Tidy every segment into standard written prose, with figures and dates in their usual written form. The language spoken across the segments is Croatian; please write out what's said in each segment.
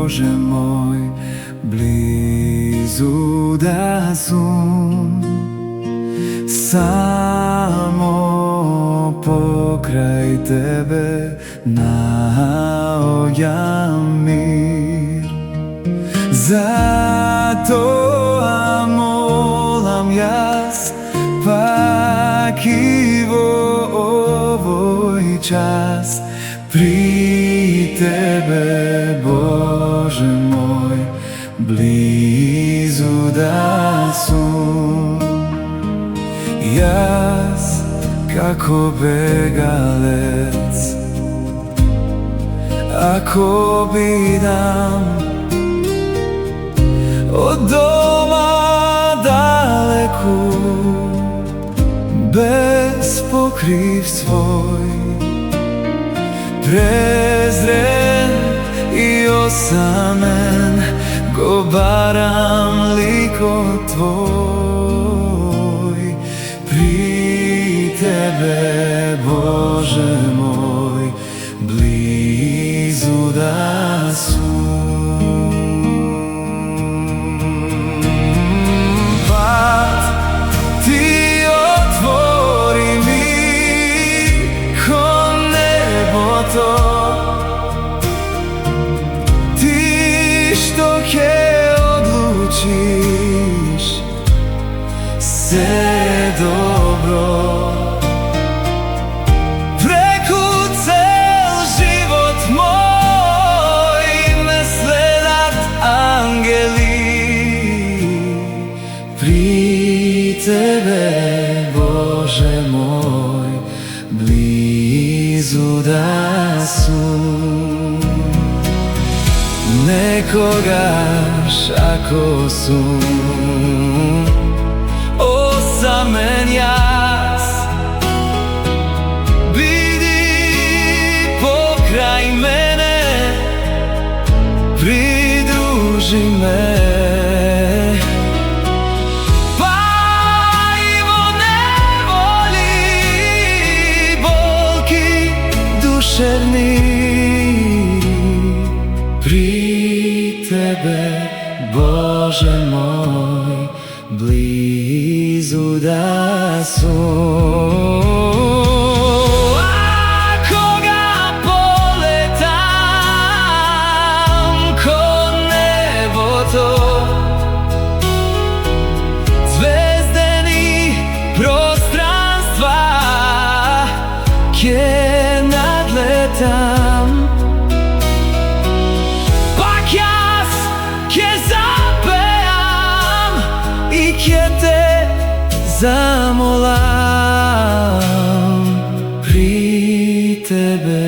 Bože moj, blizu da sum. Samo pokraj tebe nađam mir. Zato molam jas pak i ovoj čas pri tebe, Bože moj, blizu da sum. Jas kako begalec, ako bidam od doma daleku, bez pokriv svoj, prezren i osamen, gobaram liko tvoj. Pri tebe, Bože moj, blizu da sum. Pat ti otvori mi ko nebo to, ti što ke odlučiš se dobro. Preko cel život moj me sledat angeli. Pri tebe, Bože moj, blizu da sum. Nekogaš ako sum osamen jas, bidi pokraj mene, pridruži me. Pa i vo nevolji, bolki duševni, pri tebe, Bože moj, blizu da sum. Ako ga poletam ko nebo to, zvezdeni prostranstva kje nadletam, pak jas kje zapejam i kje te zamolam. Pri tebe,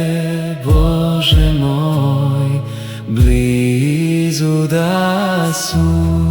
Bože moj, blizu da sum.